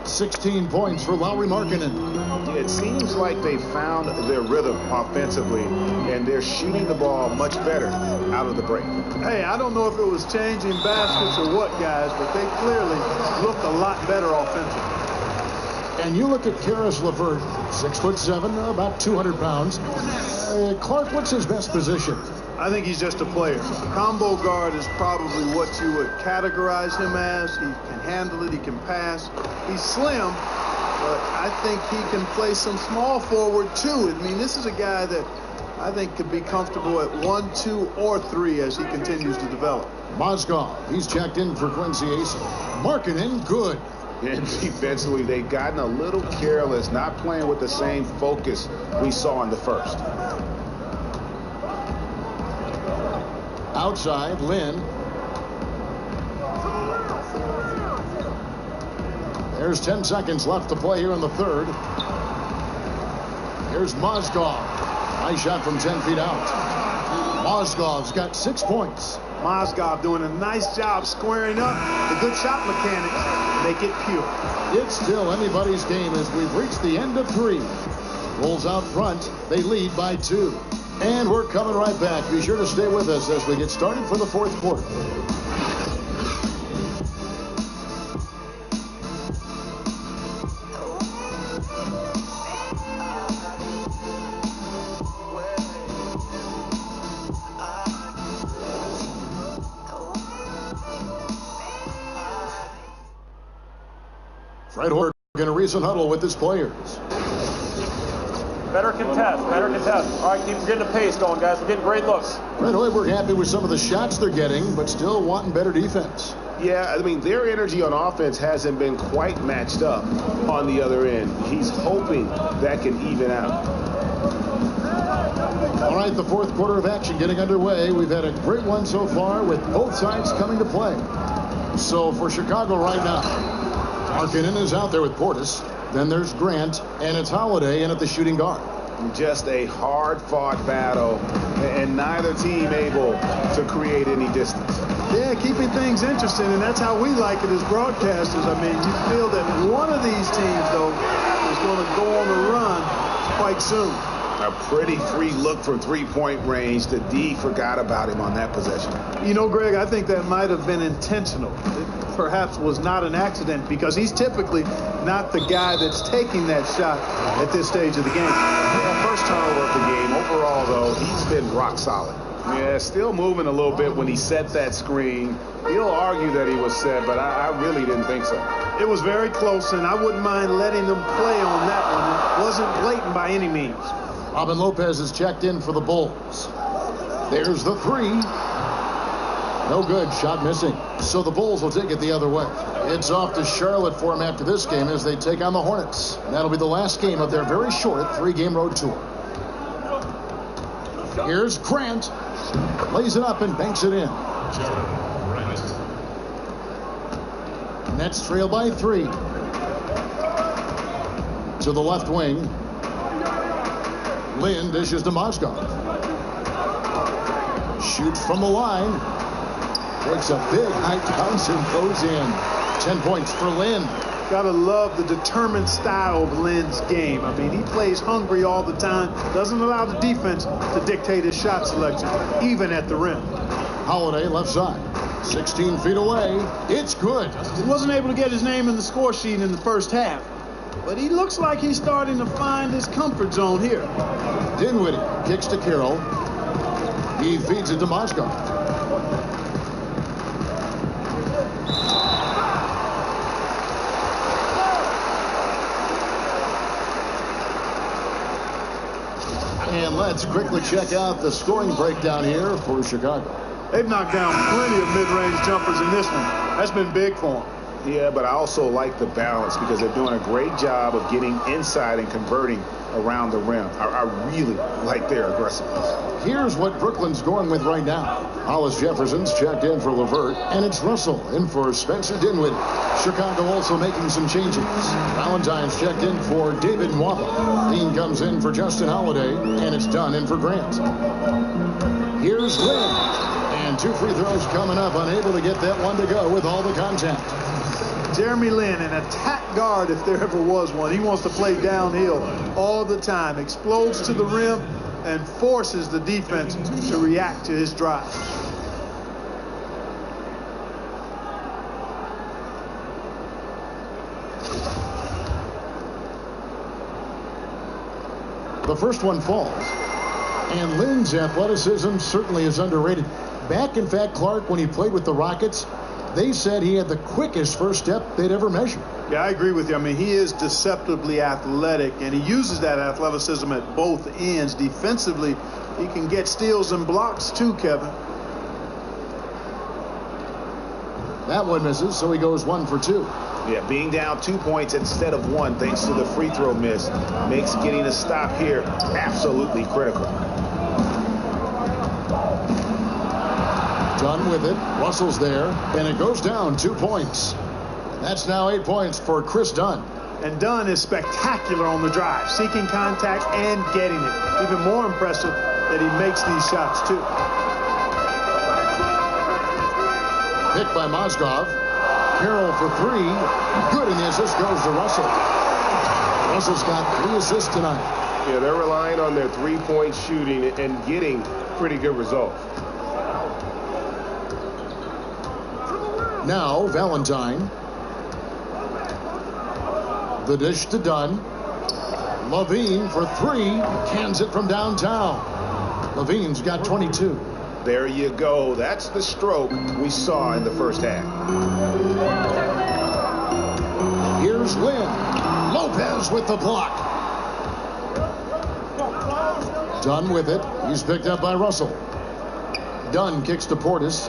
16 points for Lauri Markkanen. It seems like they found their rhythm offensively, and they're shooting the ball much better out of the break. Hey, I don't know if it was changing baskets or what, guys, but they clearly looked a lot better offensively. And you look at Karis LeVert, 6'7", about 200 pounds. Clark, what's his best position? I think he's just a player. Combo guard is probably what you would categorize him as. He can handle it. He can pass. He's slim, but I think he can play some small forward too. I mean, this is a guy that I think could be comfortable at 1, 2, or 3 as he continues to develop. Mozgov, he's checked in for Quincy Ace. Markkanen, good. And defensively, they've gotten a little careless, not playing with the same focus we saw in the first. Outside, Lynn. There's 10 seconds left to play here in the third. Here's Mozgov. Nice shot from 10 feet out. Mozgov's got 6 points. Mozgov doing a nice job squaring up. The good shot mechanics make it pure. It's still anybody's game as we've reached the end of 3. Bulls out front. They lead by 2. And we're coming right back. Be sure to stay with us as we get started for the fourth quarter. Fred Hoiberg in a recent huddle with his players. Better contest, better contest. All right, keep getting the pace going, guys. We're getting great looks. Fred Hoiberg happy with some of the shots they're getting, but still wanting better defense. Yeah, I mean, their energy on offense hasn't been quite matched up on the other end. He's hoping that can even out. All right, the fourth quarter of action getting underway. We've had a great one so far with both sides coming to play. So for Chicago right now, Markkanen is out there with Portis. Then there's Grant, and it's Holiday in at the shooting guard. Just a hard-fought battle, and neither team able to create any distance. Yeah, keeping things interesting, and that's how we like it as broadcasters. I mean, you feel that one of these teams, though, is going to go on the run quite soon. A pretty free look from three-point range. The D forgot about him on that possession. You know, Greg, I think that might have been intentional. It perhaps was not an accident because he's typically not the guy that's taking that shot at this stage of the game. Yeah, first turnover of the game. Overall, though, he's been rock solid. Yeah, still moving a little bit when he set that screen. He'll argue that he was set, but I really didn't think so. It was very close, and I wouldn't mind letting them play on that one. It wasn't blatant by any means. Robin Lopez is checked in for the Bulls. There's the three. No good. Shot missing. So the Bulls will take it the other way. It's off to Charlotte for them after this game as they take on the Hornets. And that'll be the last game of their very short 3-game road tour. Here's Grant. Lays it up and banks it in. Nets trail by 3. To the left wing. Lynn dishes to Mozgov. Shoots from the line. Takes a big high bounce and goes in. 10 points for Lynn. Gotta love the determined style of Lynn's game. I mean, he plays hungry all the time, doesn't allow the defense to dictate his shot selection, even at the rim. Holiday left side. 16 feet away. It's good. He wasn't able to get his name in the score sheet in the first half, but he looks like he's starting to find his comfort zone here. Dinwiddie kicks to Carroll. He feeds it to Mozgov. And let's quickly check out the scoring breakdown here for Chicago. They've knocked down plenty of mid-range jumpers in this one. That's been big for them. Yeah, but I also like the balance because they're doing a great job of getting inside and converting around the rim. I really like their aggressiveness. Here's what Brooklyn's going with right now. Hollis Jefferson's checked in for LeVert, and it's Russell in for Spencer Dinwiddie. Chicago also making some changes. Valentine's checked in for David Nwaba. Dean comes in for Justin Holiday, and it's Dunn in for Grant. Here's Lynn, and 2 free throws coming up, unable to get that one to go with all the contact. Jeremy Lin, an attack guard if there ever was one. He wants to play downhill all the time, explodes to the rim, and forces the defense to react to his drive. The first one falls, and Lynn's athleticism certainly is underrated. Back, in fact, Clark, when he played with the Rockets, they said he had the quickest first step they'd ever measured. Yeah, I agree with you. I mean, he is deceptively athletic, and he uses that athleticism at both ends. Defensively, he can get steals and blocks too, Kevin. That one misses, so he goes 1 for 2. Yeah, being down 2 points instead of 1 thanks to the free throw miss makes getting a stop here absolutely critical. Dunn with it. Russell's there, and it goes down 2 points. That's now 8 points for Chris Dunn. And Dunn is spectacular on the drive, seeking contact and getting it. Even more impressive that he makes these shots, too. Picked by Mozgov. Carroll for 3. Good, and the assist goes to Russell. Russell's got 3 assists tonight. Yeah, they're relying on their three-point shooting and getting pretty good results. Now, Valentine. The dish to Dunn. Levine for 3. Cans it from downtown. Levine's got 22. There you go. That's the stroke we saw in the first half. Here's Lynn. Lopez with the block. Dunn with it. He's picked up by Russell. Dunn kicks to Portis.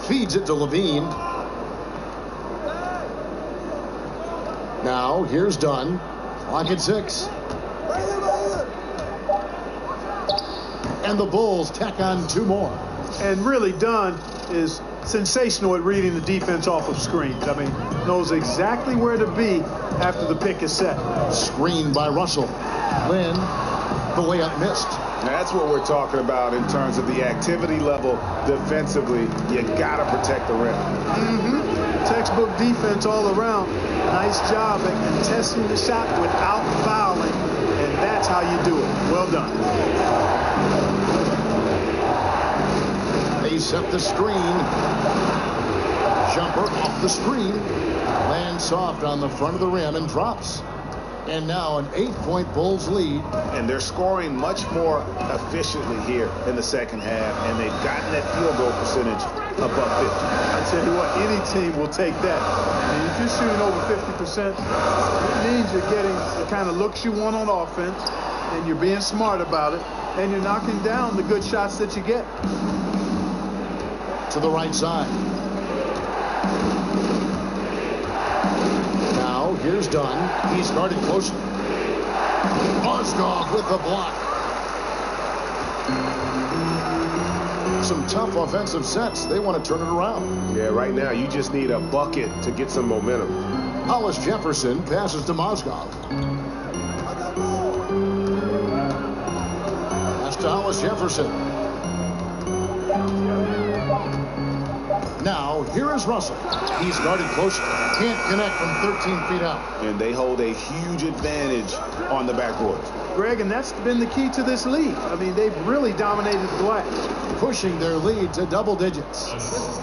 Feeds it to Levine. Now, here's Dunn. Clock at 6. And the Bulls tack on 2 more. And really, Dunn is sensational at reading the defense off of screens. I mean, knows exactly where to be after the pick is set. Screen by Russell. Lynn, the layup missed. That's what we're talking about in terms of the activity level defensively. You got to protect the rim. Textbook defense all around. Nice job at contesting the shot without fouling, and that's how you do it. Well done. They set the screen. Jumper off the screen. Lands soft on the front of the rim and drops. And now an 8-point Bulls lead. And they're scoring much more efficiently here in the second half, and they've gotten that field goal percentage above 50. I tell you what, any team will take that. I mean, if you're shooting over 50%, it means you're getting the kind of looks you want on offense, and you're being smart about it, and you're knocking down the good shots that you get. To the right side. Now, here's Dunn. He's guarded closely. Mozgov with the block. Some tough offensive sets. They want to turn it around. Yeah, right now you just need a bucket to get some momentum. Hollis Jefferson passes to Mozgov. That's to Hollis Jefferson. Now, here is Russell. He's guarded closely. Can't connect from 13 feet out. And they hold a huge advantage on the backboard. Greg, and that's been the key to this league. I mean, they've really dominated the glass. Pushing their lead to double digits.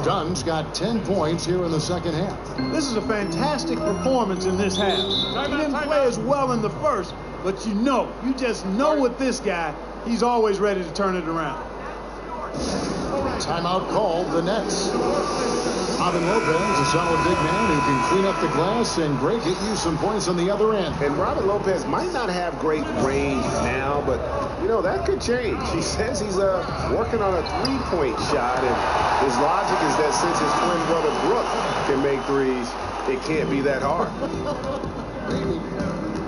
Dunn's got 10 points here in the second half. This is a fantastic performance in this half. He didn't play as well in the first, but you just know with this guy, he's always ready to turn it around. Timeout called, the Nets. Robin Lopez, a solid big man who can clean up the glass and Greg get you some points on the other end. And Robin Lopez might not have great range now, but, that could change. He says he's working on a three-point shot, and his logic is that since his twin brother Brooke can make threes, it can't be that hard.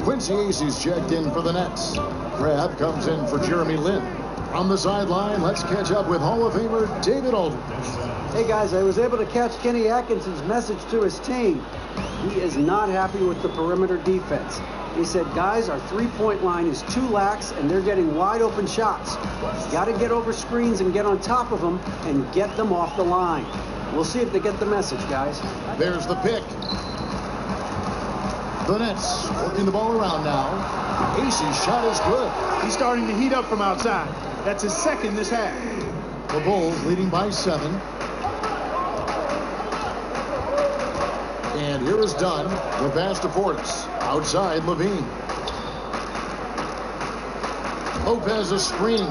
Quincy Acey's checked in for the Nets. Crabb comes in for Jeremy Lin. On the sideline, let's catch up with Hall of Famer David Aldridge. Hey guys, I was able to catch Kenny Atkinson's message to his team. He is not happy with the perimeter defense. He said, guys, our three-point line is too lax and they're getting wide open shots. Got to get over screens and get on top of them and get them off the line. We'll see if they get the message, guys. There's the pick. The Nets working the ball around now. Acey's shot is good. He's starting to heat up from outside. That's his second this half. The Bulls leading by 7. And here is Dunn with pass to Portis. Outside, Levine. Lopez a screen.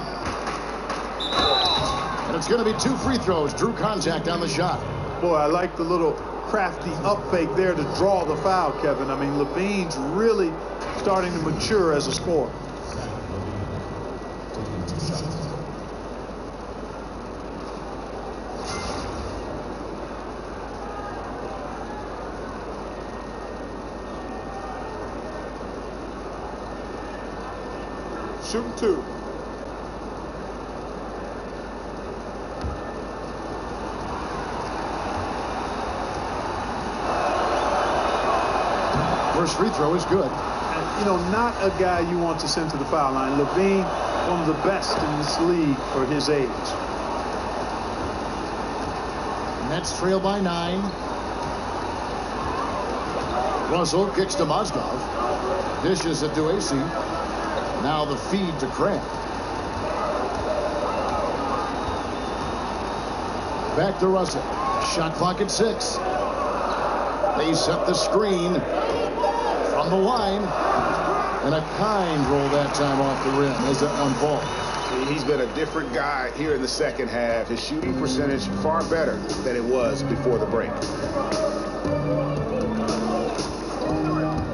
And it's going to be 2 free throws. Drew contact on the shot. Boy, I like the little crafty up fake there to draw the foul, Kevin. I mean, Levine's really starting to mature as a scorer. Shooting 2. First free throw is good. Not a guy you want to send to the foul line. Levine, one of the best in this league for his age. Nets trail by 9. Russell kicks to Mozgov. Dishes it to Acey. Now the feed to Crabb. Back to Russell. Shot clock at 6. They set the screen from the line. And a kind roll that time off the rim as that one falls. He's been a different guy here in the second half. His shooting percentage far better than it was before the break.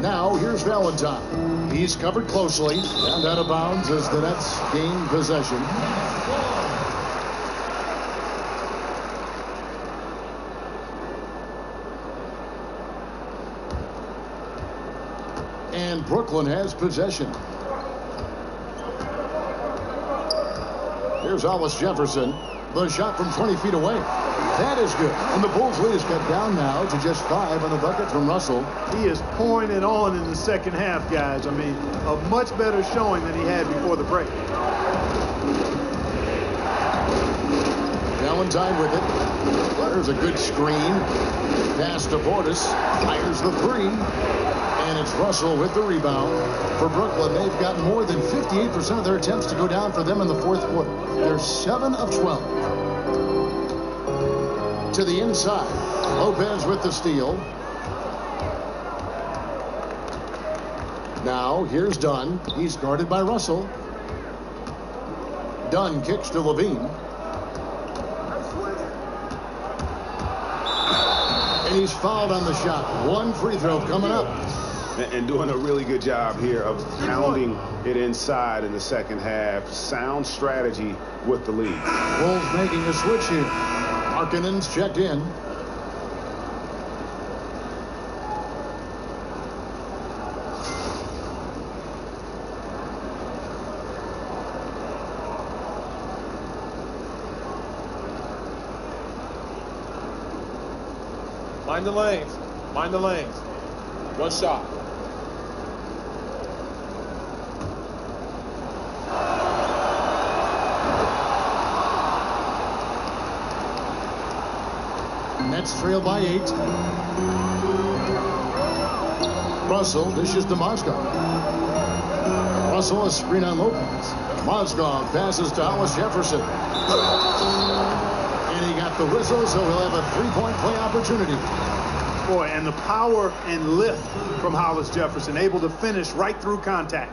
Now here's Valentine. He's covered closely and out of bounds as the Nets gain possession. And Brooklyn has possession. Here's Hollis Jefferson. The shot from 20 feet away. That is good. And the Bulls lead is cut down now to just 5 on the bucket from Russell. He is pouring it on in the second half, guys. I mean, a much better showing than he had before the break. Valentine with it. There's a good screen. Pass to Portis. Fires the 3. And it's Russell with the rebound. For Brooklyn, they've got more than 58% of their attempts to go down for them in the fourth quarter. They're 7 of 12. To the inside. Lopez with the steal. Now here's Dunn. He's guarded by Russell. Dunn kicks to Levine. And he's fouled on the shot. 1 free throw coming up. And doing a really good job here of pounding it inside in the second half. Sound strategy with the lead. Bulls making a switch here. Markkanen's checked in. Mind the lanes. Mind the lanes. 1 shot. Nets trail by 8. Russell dishes to Mozgov. Russell a screen on Lopez. Mozgov passes to Hollis Jefferson. And he got the whistle, so he'll have a three-point play opportunity. Boy, and the power and lift from Hollis Jefferson, able to finish right through contact.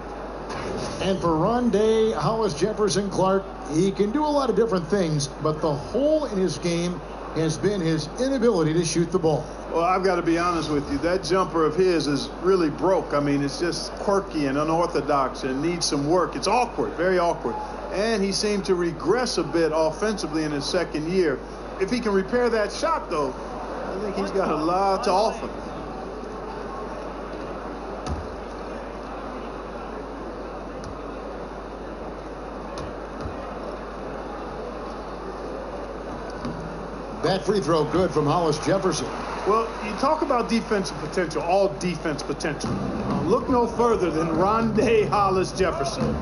And for Rondé Hollis Jefferson Clark, he can do a lot of different things, but the hole in his game has been his inability to shoot the ball. Well, I've got to be honest with you. That jumper of his is really broke. I mean, it's just quirky and unorthodox and needs some work. It's awkward, very awkward. And he seemed to regress a bit offensively in his second year. If he can repair that shot, though, I think he's got a lot to offer. That free throw good from Hollis Jefferson. Well, you talk about defensive potential, all defense potential. Look no further than Rondé Hollis Jefferson.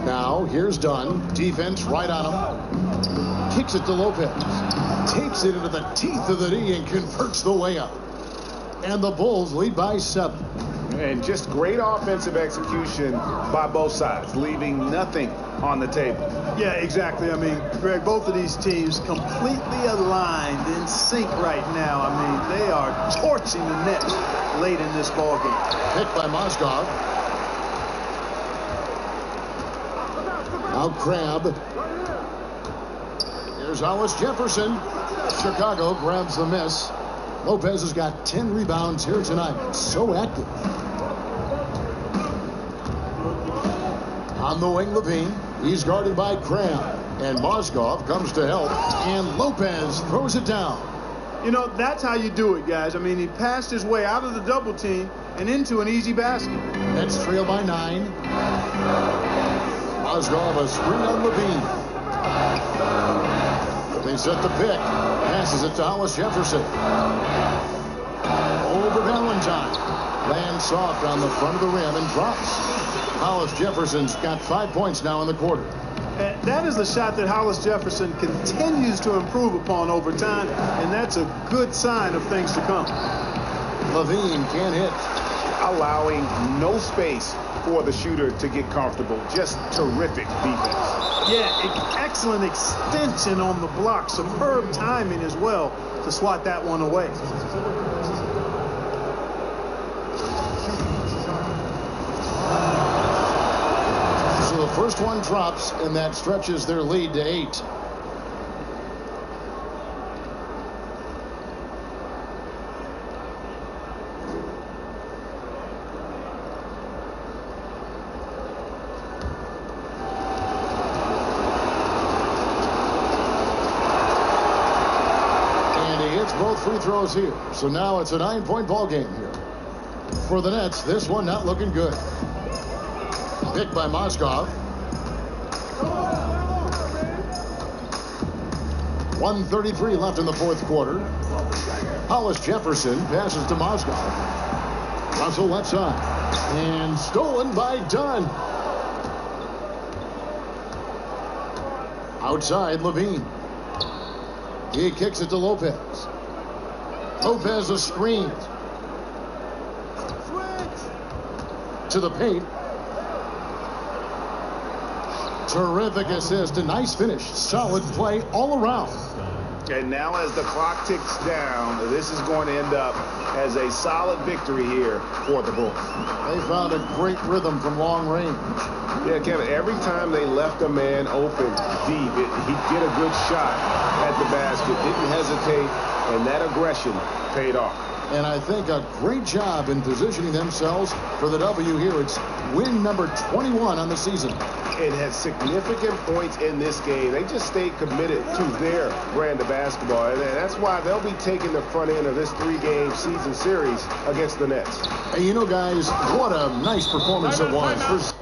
Now, here's Dunn. Defense right on him. Kicks it to Lopez. Takes it into the teeth of the knee and converts the layup. And the Bulls lead by 7. And just great offensive execution by both sides, leaving nothing on the table. Yeah, exactly. I mean, Greg, both of these teams completely aligned, in sync right now. I mean, they are torching the Nets late in this ballgame. Picked by Mozgov. Now Crabbe. Here's Hollis Jefferson. Chicago grabs the miss. Lopez has got 10 rebounds here tonight. So active. On the wing, Levine. He's guarded by Crabbe. And Mozgov comes to help. And Lopez throws it down. You know, that's how you do it, guys. I mean, he passed his way out of the double team and into an easy basket. Nets trail by 9. Mozgov a screen on Levine. They set the pick. Passes it to Hollis Jefferson. Over Valentine. Lands soft on the front of the rim and drops. Hollis Jefferson's got 5 points now in the quarter. And that is the shot that Hollis Jefferson continues to improve upon over time, and that's a good sign of things to come. Levine can't hit. Allowing no space for the shooter to get comfortable. Just terrific defense. Yeah, excellent extension on the block. Superb timing as well to swat that one away. So the first one drops, and that stretches their lead to 8. Both free throws here. So now it's a 9-point ball game here. For the Nets, this one not looking good. Picked by Mozgov. 1:33 left in the fourth quarter. Hollis Jefferson passes to Mozgov. Russell left side. And stolen by Dunn. Outside, Levine. He kicks it to Lopez. Lopez a screen. To the paint. Terrific assist. A nice finish. Solid play all around. And now as the clock ticks down, this is going to end up as a solid victory here for the Bulls. They found a great rhythm from long range. Yeah, Kevin, every time they left a man open deep, he'd get a good shot at the basket. Didn't hesitate, and that aggression paid off. And I think a great job in positioning themselves for the W here. It's win number 21 on the season. It has significant points in this game. They just stayed committed to their brand of basketball. And that's why they'll be taking the front end of this 3-game season series against the Nets. Hey, you know, guys, what a nice performance it was.